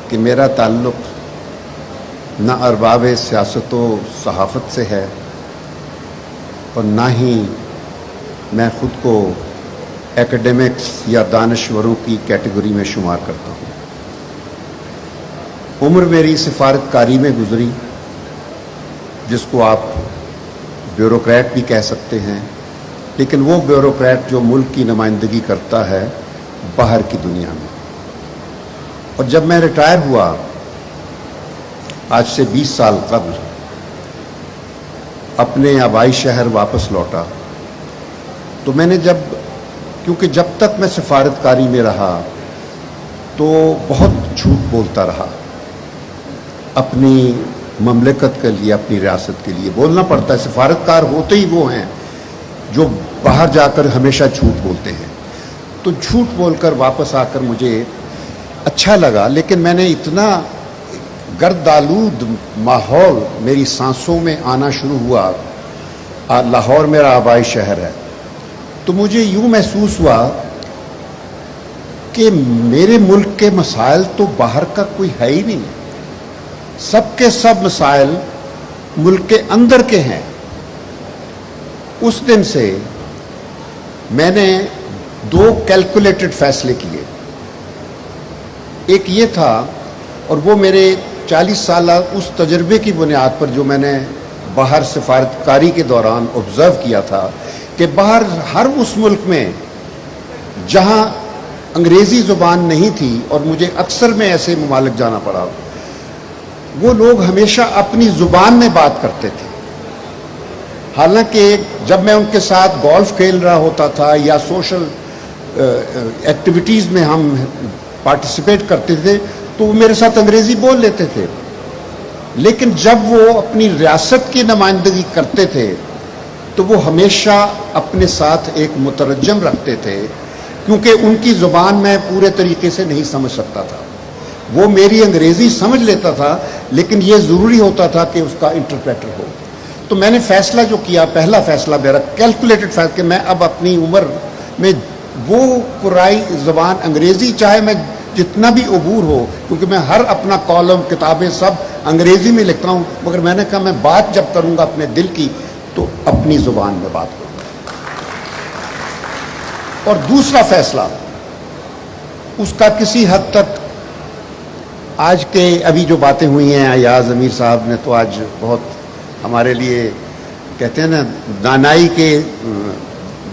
کہ میرا تعلق نہ ارباب سیاست و صحافت سے ہے اور نہ ہی میں خود کو ایکڈیمکس یا دانشوروں کی کیٹیگری میں شمار کرتا ہوں۔ عمر میری سفارت کاری میں گزری، جس کو آپ بیوروکریٹ بھی کہہ سکتے ہیں، لیکن وہ بیوروکریٹ جو ملک کی نمائندگی کرتا ہے باہر کی دنیا میں۔ اور جب میں ریٹائر ہوا آج سے 20 سال قبل، اپنے آبائی شہر واپس لوٹا، تو میں نے کیونکہ جب تک میں سفارت کاری میں رہا تو بہت جھوٹ بولتا رہا، اپنی مملکت کے لیے، اپنی ریاست کے لیے بولنا پڑتا ہے۔ سفارتکار ہوتے ہی وہ ہیں جو باہر جا کر ہمیشہ جھوٹ بولتے ہیں۔ تو جھوٹ بول کر واپس آ کر مجھے اچھا لگا، لیکن میں نے اتنا گردآلود ماحول میری سانسوں میں آنا شروع ہوا۔ لاہور میرا آبائی شہر ہے، تو مجھے یوں محسوس ہوا کہ میرے ملک کے مسائل تو باہر کا کوئی ہے ہی نہیں، سب کے سب مسائل ملک کے اندر کے ہیں۔ اس دن سے میں نے 2 کیلکولیٹڈ فیصلے کیے۔ ایک یہ تھا، اور وہ میرے 40 سالہ اس تجربے کی بنیاد پر جو میں نے باہر سفارتکاری کے دوران آبزرو کیا تھا، کہ باہر ہر اس ملک میں جہاں انگریزی زبان نہیں تھی، اور مجھے اکثر میں ایسے ممالک جانا پڑا، وہ لوگ ہمیشہ اپنی زبان میں بات کرتے تھے۔ حالانکہ جب میں ان کے ساتھ گولف کھیل رہا ہوتا تھا یا سوشل ایکٹیویٹیز میں ہم پارٹیسپیٹ کرتے تھے، تو وہ میرے ساتھ انگریزی بول لیتے تھے، لیکن جب وہ اپنی ریاست کی نمائندگی کرتے تھے تو وہ ہمیشہ اپنے ساتھ ایک مترجم رکھتے تھے، کیونکہ ان کی زبان میں پورے طریقے سے نہیں سمجھ سکتا تھا۔ وہ میری انگریزی سمجھ لیتا تھا، لیکن یہ ضروری ہوتا تھا کہ اس کا انٹرپریٹر ہو۔ تو میں نے فیصلہ جو کیا، پہلا فیصلہ میرا کیلکولیٹڈ فیصلہ، کہ میں اب اپنی عمر میں وہ پرائی زبان انگریزی، چاہے میں جتنا بھی عبور ہو، کیونکہ میں ہر اپنا کالم، کتابیں سب انگریزی میں لکھتا ہوں، مگر میں نے کہا میں بات جب کروں گا اپنے دل کی تو اپنی زبان میں بات کروں گا۔ اور دوسرا فیصلہ، اس کا کسی حد تک آج کے ابھی جو باتیں ہوئی ہیں، ایاز امیر صاحب نے تو آج بہت ہمارے لیے کہتے ہیں نا دانائی کے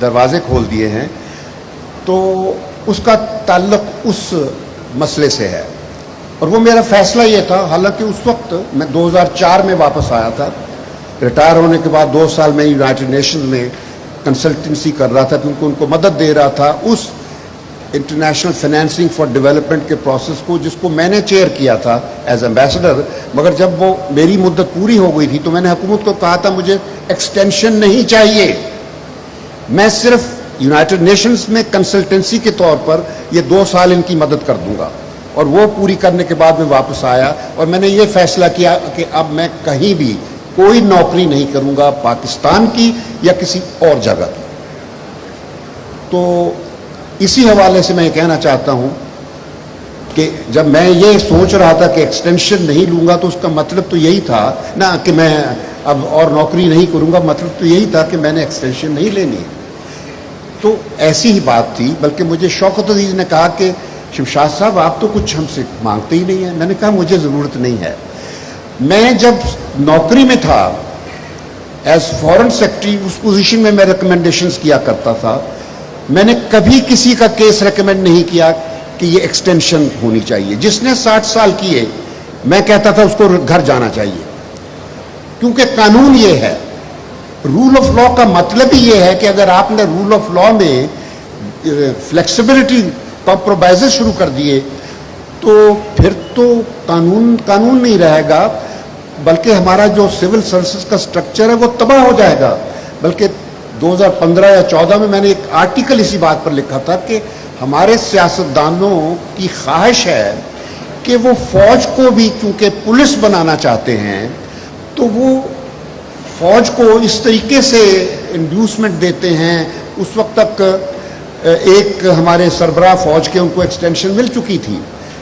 دروازے کھول دیے ہیں، تو اس کا تعلق اس مسئلے سے ہے۔ اور وہ میرا فیصلہ یہ تھا، حالانکہ اس وقت میں 2004 میں واپس آیا تھا، ریٹائر ہونے کے بعد 2 سال میں یونائٹڈ نیشنز میں کنسلٹنسی کر رہا تھا، کیونکہ ان کو مدد دے رہا تھا اس انٹرنیشنل فائنینسنگ فار ڈیولپمنٹ کے پروسیس کو، جس کو میں نے چیئر کیا تھا ایز ایمبیسڈر۔ مگر جب وہ میری مدت پوری ہو گئی تھی تو میں نے حکومت کو کہا تھا مجھے ایکسٹینشن نہیں چاہیے، میں صرف یونائٹڈ نیشنز میں کنسلٹنسی کے طور پر یہ 2 سال ان کی مدد کر دوں گا۔ اور وہ پوری کرنے کے بعد میں واپس آیا، اور میں نے یہ فیصلہ کیا کہ اب میں کہیں بھی کوئی نوکری نہیں کروں گا پاکستان کی یا کسی اور جگہ کی۔ تو اسی حوالے سے میں یہ کہنا چاہتا ہوں کہ جب میں یہ سوچ رہا تھا کہ ایکسٹینشن نہیں لوں گا، تو اس کا مطلب تو یہی تھا نا کہ میں اب اور نوکری نہیں کروں گا، مطلب تو یہی تھا کہ میں نے ایکسٹینشن نہیں لینی ہے۔ تو ایسی ہی بات تھی، بلکہ مجھے شوکت عزیز نے کہا کہ شمشاد صاحب آپ تو کچھ ہم سے مانگتے ہی نہیں ہیں۔ میں نے کہا مجھے ضرورت نہیں ہے۔ میں جب نوکری میں تھا ایز فورن سیکرٹری، اس پوزیشن میں میں ریکمنڈیشنز کیا کرتا تھا، میں نے کبھی کسی کا کیس ریکمینڈ نہیں کیا کہ یہ ایکسٹینشن ہونی چاہیے۔ جس نے 60 سال کیے، میں کہتا تھا اس کو گھر جانا چاہیے، کیونکہ قانون یہ ہے۔ رول آف لا کا مطلب ہی یہ ہے کہ اگر آپ نے رول آف لا میں فلیکسیبلٹی، کمپرومائزز شروع کر دیے، تو پھر تو قانون نہیں رہے گا، بلکہ ہمارا جو سول سروسز کا سٹرکچر ہے وہ تباہ ہو جائے گا۔ بلکہ 2015 یا 14 میں میں نے ایک آرٹیکل اسی بات پر لکھا تھا کہ ہمارے سیاستدانوں کی خواہش ہے کہ وہ فوج کو بھی چونکہ پولیس بنانا چاہتے ہیں، تو وہ فوج کو اس طریقے سے انڈیوسمنٹ دیتے ہیں، اس وقت تک ایک ہمارے سربراہ فوج کے ان کو ایکسٹینشن مل چکی تھی،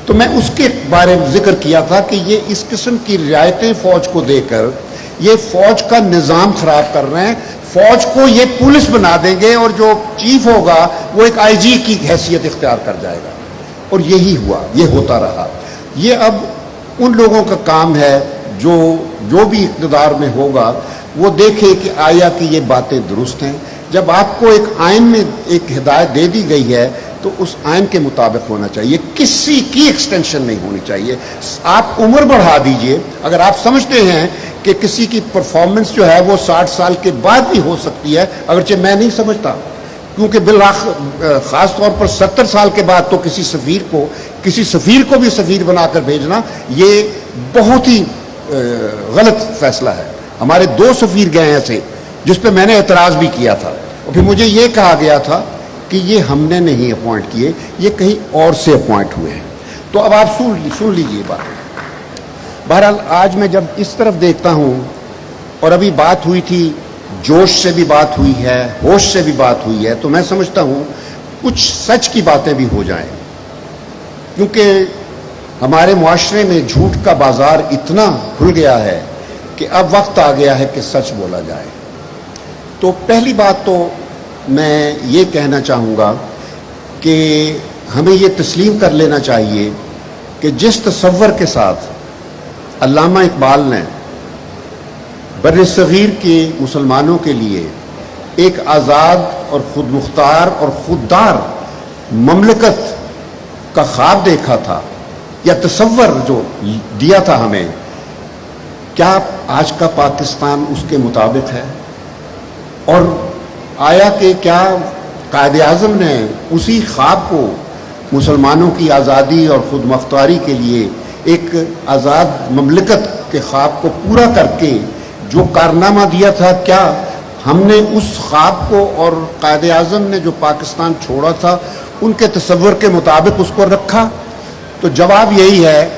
تو میں اس کے بارے میں ذکر کیا تھا کہ یہ اس قسم کی رعایتیں فوج کو دے کر یہ فوج کا نظام خراب کر رہے ہیں. فوج کو یہ پولیس بنا دیں گے اور جو چیف ہوگا وہ ایک آئی جی کی حیثیت اختیار کر جائے گا. اور یہی ہوا، یہ ہوتا رہا. یہ اب ان لوگوں کا کام ہے جو بھی اقتدار میں ہوگا وہ دیکھے کہ آیا کہ یہ باتیں درست ہیں. جب آپ کو ایک آئین میں ایک ہدایت دے دی گئی ہے تو اس آئین کے مطابق ہونا چاہیے، کسی کی ایکسٹینشن نہیں ہونی چاہیے. آپ عمر بڑھا دیجئے اگر آپ سمجھتے ہیں کہ کسی کی پرفارمنس جو ہے وہ 60 سال کے بعد بھی ہو سکتی ہے، اگرچہ میں نہیں سمجھتا، کیونکہ خاص طور پر 70 سال کے بعد تو کسی سفیر کو بھی سفیر بنا کر بھیجنا یہ بہت ہی غلط فیصلہ ہے. ہمارے 2 سفیر گئے ایسے جس پہ میں نے اعتراض بھی کیا تھا، اور پھر مجھے یہ کہا گیا تھا کہ یہ ہم نے نہیں اپوائنٹ کیے، یہ کہیں اور سے اپوائنٹ ہوئے ہیں. تو اب آپ سن لیجیے بات. بہرحال آج میں جب اس طرف دیکھتا ہوں، اور ابھی بات ہوئی تھی، جوش سے بھی بات ہوئی ہے، ہوش سے بھی بات ہوئی ہے، تو میں سمجھتا ہوں کچھ سچ کی باتیں بھی ہو جائیں، کیونکہ ہمارے معاشرے میں جھوٹ کا بازار اتنا کھل گیا ہے کہ اب وقت آ گیا ہے کہ سچ بولا جائے. تو پہلی بات تو میں یہ کہنا چاہوں گا کہ ہمیں یہ تسلیم کر لینا چاہیے کہ جس تصور کے ساتھ علامہ اقبال نے بر صغیر کے مسلمانوں کے لیے ایک آزاد اور خود مختار اور خوددار مملکت کا خواب دیکھا تھا یا تصور جو دیا تھا ہمیں، کیا آج کا پاکستان اس کے مطابق ہے؟ اور آیا کہ کیا قائد اعظم نے اسی خواب کو، مسلمانوں کی آزادی اور خود مختاری کے لیے ایک آزاد مملکت کے خواب کو پورا کر کے جو کارنامہ دیا تھا، کیا ہم نے اس خواب کو اور قائد اعظم نے جو پاکستان چھوڑا تھا ان کے تصور کے مطابق اس کو رکھا؟ تو جواب یہی ہے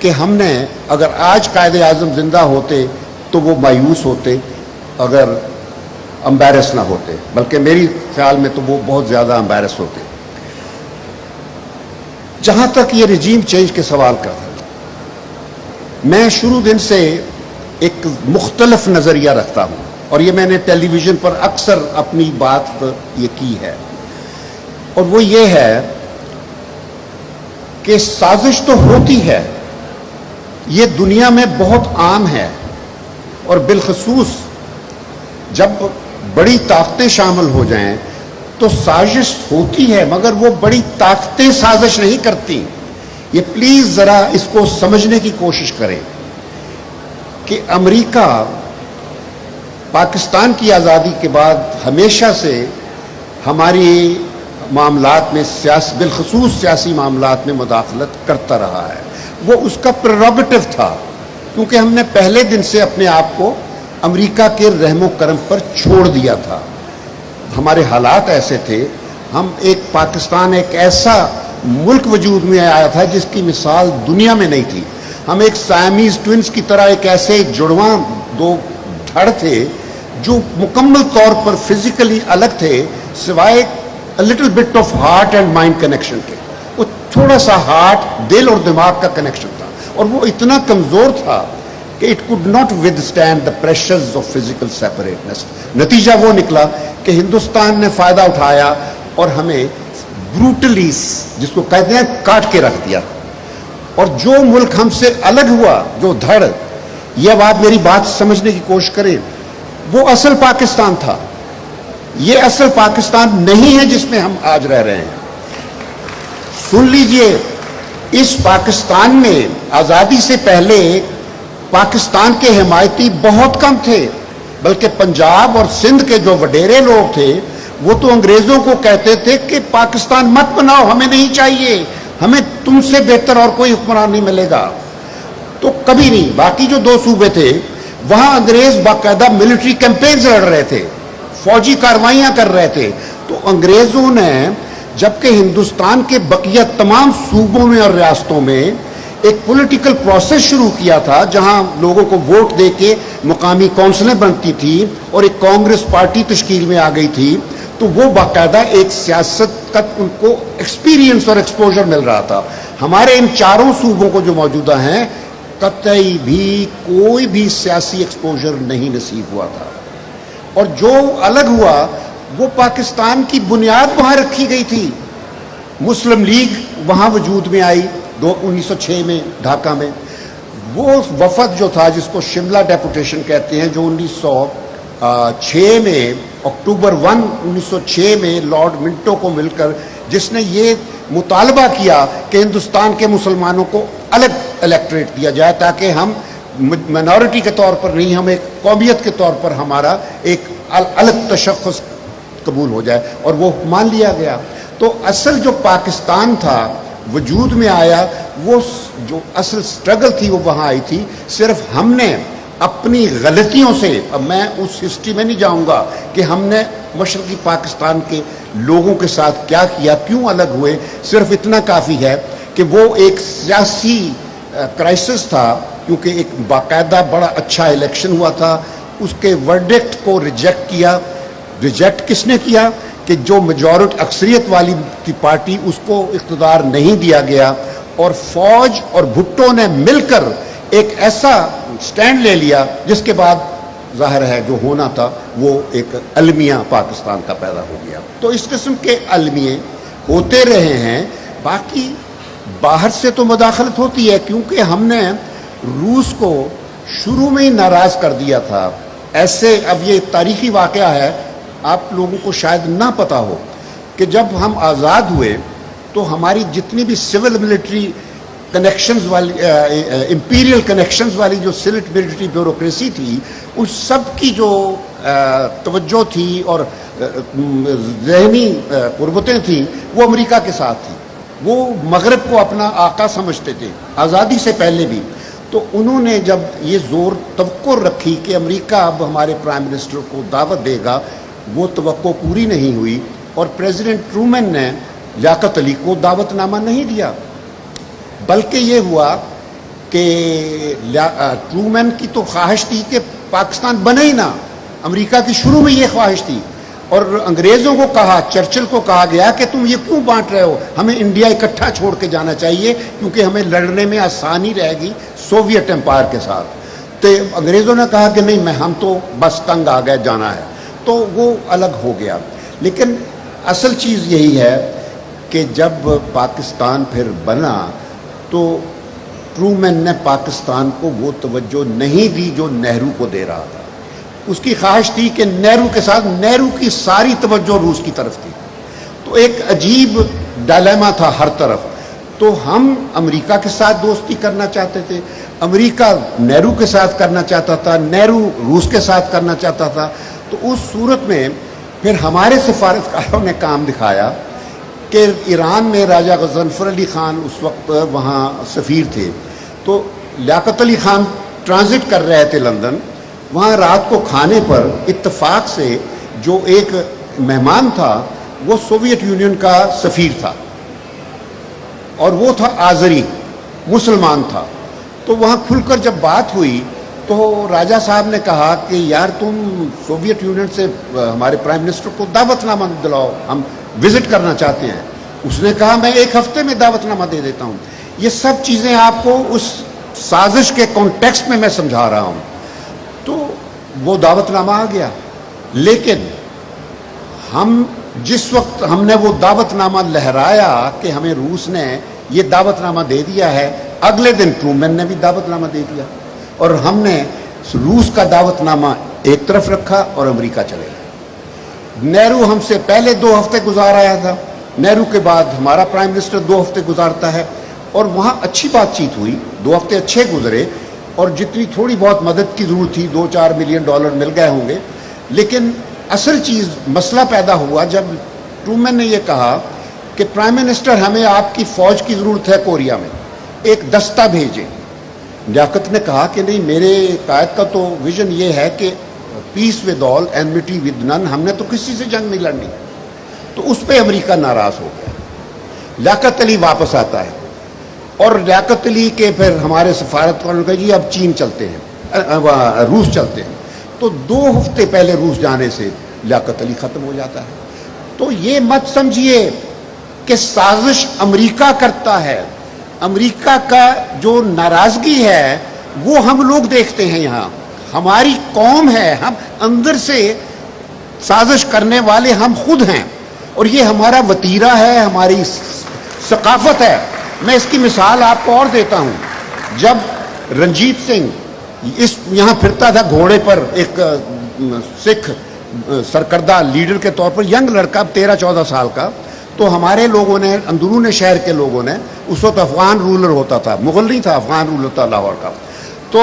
کہ ہم نے، اگر آج قائد اعظم زندہ ہوتے تو وہ مایوس ہوتے، اگر امبیرس نہ ہوتے، بلکہ میری خیال میں تو وہ بہت زیادہ امبیرس ہوتے. جہاں تک یہ رجیم چینج کے سوال کا ہے، میں شروع دن سے ایک مختلف نظریہ رکھتا ہوں، اور یہ میں نے ٹیلی ویژن پر اکثر اپنی بات یہ کی ہے، اور وہ یہ ہے کہ سازش تو ہوتی ہے، یہ دنیا میں بہت عام ہے، اور بالخصوص جب بڑی طاقتیں شامل ہو جائیں تو سازش ہوتی ہے، مگر وہ بڑی طاقتیں سازش نہیں کرتی. یہ پلیز ذرا اس کو سمجھنے کی کوشش کریں کہ امریکہ پاکستان کی آزادی کے بعد ہمیشہ سے ہماری معاملات میں بالخصوص سیاسی معاملات میں مداخلت کرتا رہا ہے. وہ اس کا پریروگیٹو تھا، کیونکہ ہم نے پہلے دن سے اپنے آپ کو امریکہ کے رحم و کرم پر چھوڑ دیا تھا. ہمارے حالات ایسے تھے، ہم پاکستان ایک ایسا ملک وجود میں آیا تھا جس کی مثال دنیا میں نہیں تھی. ہم ایک سیامیز ٹوئنز کی طرح ایک ایسے جڑواں 2 دھڑ تھے جو مکمل طور پر فزیکلی الگ تھے، سوائے little bit of heart and mind connection کے. وہ تھوڑا سا ہارٹ، دل اور دماغ کا کنیکشن تھا، اور وہ اتنا کمزور تھا کہ it could not withstand the pressures of physical separateness. نتیجہ وہ نکلا کہ ہندوستان نے فائدہ اٹھایا اور ہمیں بروٹلی، جس کو کہتے ہیں، کاٹ کے رکھ دیا. اور جو ملک ہم سے الگ ہوا، جو دھڑ، یہ اب آپ میری بات سمجھنے کی کوشش کریں، وہ اصل پاکستان تھا. یہ اصل پاکستان نہیں ہے جس میں ہم آج رہ رہے ہیں. سن لیجئے، اس پاکستان میں آزادی سے پہلے پاکستان کے حمایتی بہت کم تھے، بلکہ پنجاب اور سندھ کے جو وڈیرے لوگ تھے وہ تو انگریزوں کو کہتے تھے کہ پاکستان مت بناؤ، ہمیں نہیں چاہیے، ہمیں تم سے بہتر اور کوئی حکمران نہیں ملے گا. تو کبھی نہیں. باقی جو 2 صوبے تھے وہاں انگریز باقاعدہ ملٹری کیمپینز لڑ رہے تھے، فوجی کارروائیاں کر رہے تھے. تو انگریزوں نے جبکہ ہندوستان کے بقیہ تمام صوبوں میں اور ریاستوں میں ایک پولیٹیکل پروسیس شروع کیا تھا، جہاں لوگوں کو ووٹ دے کے مقامی کونسلیں بنتی تھی اور ایک کانگریس پارٹی تشکیل میں آ گئی تھی، تو وہ باقاعدہ ایک سیاست کا ان کو ایکسپیرینس اور ایکسپوجر مل رہا تھا. ہمارے ان چاروں صوبوں کو جو موجودہ ہیں قطعی بھی کوئی بھی سیاسی ایکسپوجر نہیں نصیب ہوا تھا, اور جو الگ ہوا وہ پاکستان کی بنیاد وہاں رکھی گئی تھی. مسلم لیگ وہاں وجود میں آئی 1906 میں ڈھاکہ میں. وہ وفد جو تھا جس کو شملہ ڈیپوٹیشن کہتے ہیں, جو 1906 میں اکتوبر 1906 میں لارڈ منٹو کو مل کر جس نے یہ مطالبہ کیا کہ ہندوستان کے مسلمانوں کو الگ الیکٹریٹ دیا جائے تاکہ ہم مائنورٹی کے طور پر نہیں, ہم ایک قومیت کے طور پر ہمارا ایک الگ تشخص قبول ہو جائے, اور وہ مان لیا گیا. تو اصل جو پاکستان تھا وجود میں آیا, وہ جو اصل سٹرگل تھی وہ وہاں آئی تھی. صرف ہم نے اپنی غلطیوں سے, اب میں اس ہسٹری میں نہیں جاؤں گا کہ ہم نے مشرقی پاکستان کے لوگوں کے ساتھ کیا کیا, کیوں الگ ہوئے, صرف اتنا کافی ہے کہ وہ ایک سیاسی کرائسس تھا, کیونکہ ایک باقاعدہ بڑا اچھا الیکشن ہوا تھا. اس کے ورڈکٹ کو ریجیکٹ کیا. ریجیکٹ کس نے کیا کہ جو میجورٹی اکثریت والی تھی پارٹی, اس کو اقتدار نہیں دیا گیا, اور فوج اور بھٹو نے مل کر ایک ایسا سٹینڈ لے لیا جس کے بعد ظاہر ہے جو ہونا تھا وہ ایک المیہ پاکستان کا پیدا ہو گیا. تو اس قسم کے المیے ہوتے رہے ہیں. باقی باہر سے تو مداخلت ہوتی ہے, کیونکہ ہم نے روس کو شروع میں ہی ناراض کر دیا تھا. ایسے اب یہ تاریخی واقعہ ہے, آپ لوگوں کو شاید نہ پتا ہو کہ جب ہم آزاد ہوئے تو ہماری جتنی بھی سول ملٹری کنیکشنز والی امپیریل کنیکشنز والی جو سول ملٹری بیوروکریسی تھی, اس سب کی جو توجہ تھی اور ذہنی قربتیں تھیں وہ امریکہ کے ساتھ تھیں. وہ مغرب کو اپنا آقا سمجھتے تھے آزادی سے پہلے بھی. تو انہوں نے جب یہ زور توقع رکھی کہ امریکہ اب ہمارے پرائم منسٹر کو دعوت دے گا, وہ توقع پوری نہیں ہوئی, اور پریزیڈنٹ ٹرومن نے لیاقت علی کو دعوت نامہ نہیں دیا. بلکہ یہ ہوا کہ ٹرومن کی تو خواہش تھی کہ پاکستان بنے ہی نہ, امریکہ کی شروع میں یہ خواہش تھی, اور انگریزوں کو کہا, چرچل کو کہا گیا کہ تم یہ کیوں بانٹ رہے ہو, ہمیں انڈیا اکٹھا چھوڑ کے جانا چاہیے کیونکہ ہمیں لڑنے میں آسانی رہے گی سوویت امپائر کے ساتھ. تو انگریزوں نے کہا کہ نہیں, ہم تو بس تنگ آ گئے, جانا ہے. تو وہ الگ ہو گیا. لیکن اصل چیز یہی ہے کہ جب پاکستان پھر بنا تو ٹرومن نے پاکستان کو وہ توجہ نہیں دی جو نہرو کو دے رہا تھا. اس کی خواہش تھی کہ نہرو کے ساتھ, نہرو کی ساری توجہ روس کی طرف تھی. تو ایک عجیب ڈائلیما تھا ہر طرف. تو ہم امریکہ کے ساتھ دوستی کرنا چاہتے تھے, امریکہ نہرو کے ساتھ کرنا چاہتا تھا, نہرو روس کے ساتھ کرنا چاہتا تھا. تو اس صورت میں پھر ہمارے سفارتکاروں نے کام دکھایا کہ ایران میں راجہ غضنفر علی خان اس وقت وہاں سفیر تھے. تو لیاقت علی خان ٹرانزٹ کر رہے تھے لندن. وہاں رات کو کھانے پر اتفاق سے جو ایک مہمان تھا وہ سوویت یونین کا سفیر تھا, اور وہ تھا آذری, مسلمان تھا. تو وہاں کھل کر جب بات ہوئی تو راجہ صاحب نے کہا کہ یار تم سوویت یونین سے ہمارے پرائم منسٹر کو دعوت نامہ دلاؤ, ہم وزٹ کرنا چاہتے ہیں. اس نے کہا میں 1 ہفتے میں دعوت نامہ دے دیتا ہوں. یہ سب چیزیں آپ کو اس سازش کے کانٹیکسٹ میں سمجھا رہا ہوں. تو وہ دعوت نامہ آ گیا, لیکن ہم جس وقت ہم نے وہ دعوت نامہ لہرایا کہ ہمیں روس نے یہ دعوت نامہ دے دیا ہے, اگلے دن ٹرومن نے بھی دعوت نامہ دے دیا, اور ہم نے روس کا دعوت نامہ ایک طرف رکھا اور امریکہ چلے گئے. نہرو ہم سے پہلے 2 ہفتے گزار آیا تھا, نہرو کے بعد ہمارا پرائم منسٹر 2 ہفتے گزارتا ہے, اور وہاں اچھی بات چیت ہوئی, 2 ہفتے اچھے گزرے, اور جتنی تھوڑی بہت مدد کی ضرورت تھی $2-4 ملین مل گئے ہوں گے. لیکن اصل چیز مسئلہ پیدا ہوا جب ٹرومن نے یہ کہا کہ پرائم منسٹر ہمیں آپ کی فوج کی ضرورت ہے کوریا میں, ایک دستہ بھیجیں. لیاقت نے کہا کہ نہیں, میرے قائد کا تو ویژن یہ ہے کہ پیس ود آل اینمٹی ود نن, ہم نے تو کسی سے جنگ نہیں لڑنی. تو اس پہ امریکہ ناراض ہو گیا. لیاقت علی واپس آتا ہے, اور لیاقت علی کے پھر ہمارے سفارتکاروں نے کہا جی اب چین چلتے ہیں, روس چلتے ہیں. تو 2 ہفتے پہلے روس جانے سے لیاقت علی ختم ہو جاتا ہے. تو یہ مت سمجھیے کہ سازش امریکہ کرتا ہے. امریکہ کا جو ناراضگی ہے وہ ہم لوگ دیکھتے ہیں. یہاں ہماری قوم ہے, ہم اندر سے سازش کرنے والے ہم خود ہیں, اور یہ ہمارا وتیرہ ہے, ہماری ثقافت ہے. میں اس کی مثال آپ کو اور دیتا ہوں. جب رنجیت سنگھ یہاں پھرتا تھا گھوڑے پر, ایک سکھ سرکردہ لیڈر کے طور پر, ینگ لڑکا 13-14 سال کا, تو ہمارے لوگوں نے, اندرون شہر کے لوگوں نے, اس وقت افغان رولر ہوتا تھا, مغل نہیں تھا, افغان رولر تھا لاہور کا, تو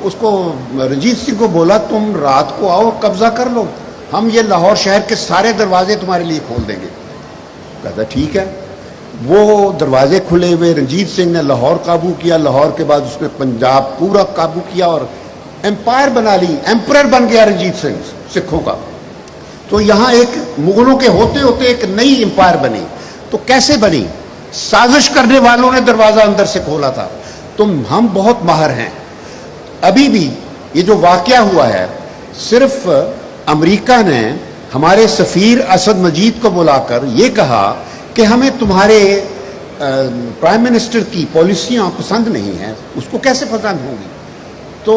اس کو رنجیت سنگھ کو بولا تم رات کو آؤ قبضہ کر لو, ہم یہ لاہور شہر کے سارے دروازے تمہارے لیے کھول دیں گے. کہتا ٹھیک ہے. وہ دروازے کھلے ہوئے, رنجیت سنگھ نے لاہور قابو کیا, لاہور کے بعد اس نے پنجاب پورا قابو کیا اور امپائر بنا لی, ایمپرر بن گیا رنجیت سنگھ سکھوں کا. تو یہاں ایک مغلوں کے ہوتے ہوتے ایک نئی امپائر بنی. تو کیسے بنی؟ سازش کرنے والوں نے دروازہ اندر سے کھولا تھا. تو ہم بہت ماہر ہیں. ابھی بھی یہ جو واقعہ ہوا ہے, صرف امریکہ نے ہمارے سفیر اسد مجید کو بلا کر یہ کہا کہ ہمیں تمہارے پرائم منسٹر کی پالیسیاں پسند نہیں ہیں. اس کو کیسے پسند ہوں گی؟ تو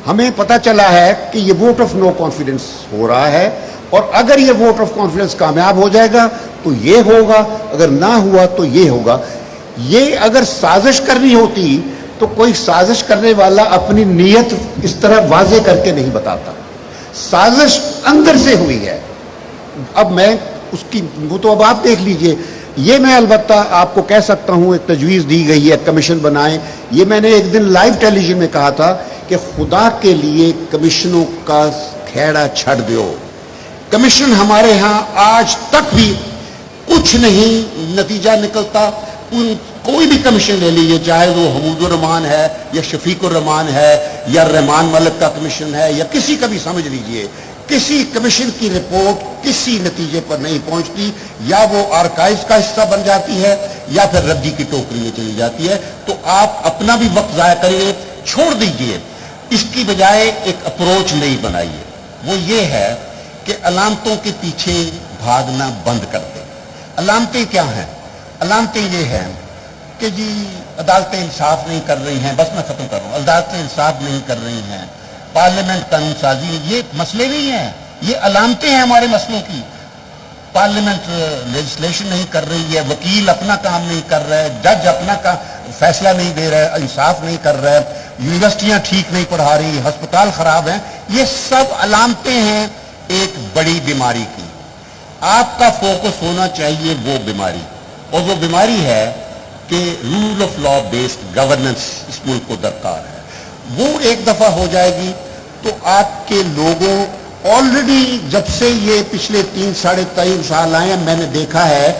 ہمیں پتہ چلا ہے کہ یہ ووٹ آف نو کانفیڈنس ہو رہا ہے, اور اگر یہ ووٹ آف کانفیڈنس کامیاب ہو جائے گا تو یہ ہوگا, اگر نہ ہوا تو یہ ہوگا. یہ اگر سازش کرنی ہوتی تو کوئی سازش کرنے والا اپنی نیت اس طرح واضح کر کے نہیں بتاتا. سازش اندر سے ہوئی ہے. اب میں اس کی وہ تو اب آپ دیکھ لیجئے. یہ میں البتہ آپ کو کہہ سکتا ہوں, ایک تجویز دی گئی ہے کمیشن بنائیں. یہ میں نے ایک دن لائیو ٹیلی ویژن میں کہا تھا کہ خدا کے لیے کمیشنوں کا کھیڑا چھڑ دیو. کمیشن ہمارے ہاں آج تک بھی کچھ نہیں نتیجہ نکلتا. کوئی بھی کمیشن لے لیجیے, چاہے وہ حمود الرحمان ہے یا شفیق الرحمان ہے یا رحمان ملک کا کمیشن ہے یا کسی کا بھی سمجھ لیجیے, کسی کمیشن کی رپورٹ کسی نتیجے پر نہیں پہنچتی. یا وہ آرکائیوز کا حصہ بن جاتی ہے یا پھر ردی کی ٹوکری میں چلی جاتی ہے. تو آپ اپنا بھی وقت ضائع کریے, چھوڑ دیجئے. اس کی بجائے ایک اپروچ نئی بنائیے. وہ یہ ہے کہ علامتوں کے پیچھے بھاگنا بند کر دیں. علامتیں کیا ہیں؟ علامتیں یہ ہیں کہ جی عدالتیں انصاف نہیں کر رہی ہیں. بس میں ختم کر رہا ہوں. عدالتیں انصاف نہیں کر رہی ہیں, پارلیمنٹ قانون سازی, یہ مسئلے نہیں ہیں, یہ علامتیں ہیں ہمارے مسئلوں کی. پارلیمنٹ لیجسلیشن نہیں کر رہی ہے, وکیل اپنا کام نہیں کر رہا ہے, جج اپنا فیصلہ نہیں دے رہا ہے, انصاف نہیں کر رہا ہے, یونیورسٹیاں ٹھیک نہیں پڑھا رہی, ہسپتال خراب ہیں. یہ سب علامتیں ہیں ایک بڑی بیماری کی. آپ کا فوکس ہونا چاہیے وہ بیماری, اور وہ بیماری ہے کہ rule of law based governance اس ملک کو درکار ہے. وہ ایک دفعہ ہو جائے گی تو آپ کے لوگوں, آلریڈی جب سے یہ پچھلے 3-3.5 سال آئے ہیں, میں نے دیکھا ہے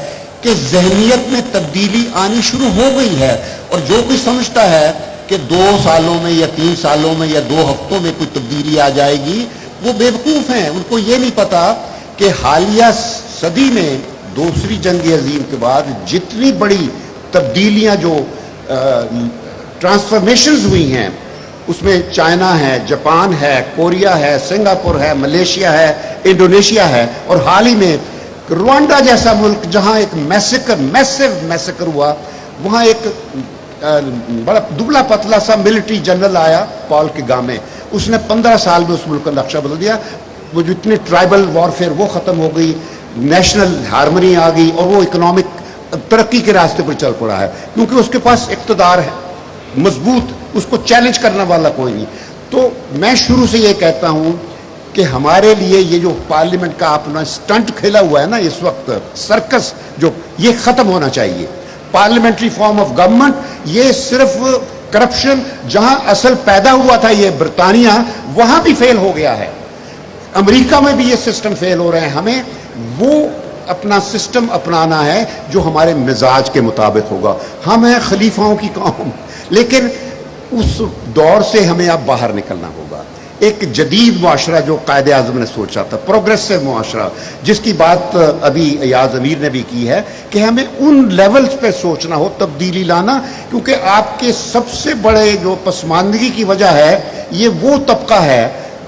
کہ ذہنیت میں تبدیلی آنی شروع ہو گئی ہے. اور جو کوئی سمجھتا ہے کہ 2 سالوں میں یا 3 سالوں میں یا 2 ہفتوں میں کوئی تبدیلی آ جائے گی, وہ بیوقوف ہیں. ان کو یہ نہیں پتا کہ حالیہ صدی میں دوسری جنگ عظیم کے بعد جتنی بڑی تبدیلیاں جو ٹرانسفارمیشنز ہوئی ہیں, اس میں چائنا ہے, جاپان ہے, کوریا ہے, سنگاپور ہے, ملیشیا ہے, انڈونیشیا ہے, اور حال ہی میں روانڈا جیسا ملک جہاں ایک میسو میسیکر ہوا, وہاں ایک بڑا دبلا پتلا سا ملٹری جنرل آیا پال کگامے. اس نے 15 سال میں اس ملک کا نقشہ بدل دیا. وہ جتنی ٹرائبل وارفیئر وہ ختم ہو گئی, نیشنل ہارمنی آ گئی, اور وہ اکنامک ترقی کے راستے پر چل پڑا ہے, کیونکہ اس کے پاس اقتدار ہے مضبوط, اس کو چیلنج کرنے والا کوئی نہیں. تو میں شروع سے یہ کہتا ہوں کہ ہمارے لیے یہ جو پارلیمنٹ کا اپنا سٹنٹ کھیلا ہوا ہے نا اس وقت, سرکس جو, یہ ختم ہونا چاہیے. پارلیمنٹری فارم آف گورنمنٹ, یہ صرف کرپشن جہاں اصل پیدا ہوا تھا یہ برطانیہ, وہاں بھی فیل ہو گیا ہے. امریکہ میں بھی یہ سسٹم فیل ہو رہے ہیں. ہمیں وہ اپنا سسٹم اپنانا ہے جو ہمارے مزاج کے مطابق ہوگا. ہم ہیں خلیفاؤں کی قوم, لیکن اس دور سے ہمیں اب باہر نکلنا ہوگا. ایک جدید معاشرہ جو قائد اعظم نے سوچا تھا, پروگریسو معاشرہ, جس کی بات ابھی ایاز امیر نے بھی کی ہے کہ ہمیں ان لیولز پہ سوچنا ہو, تبدیلی لانا. کیونکہ آپ کے سب سے بڑے جو پسماندگی کی وجہ ہے, یہ وہ طبقہ ہے,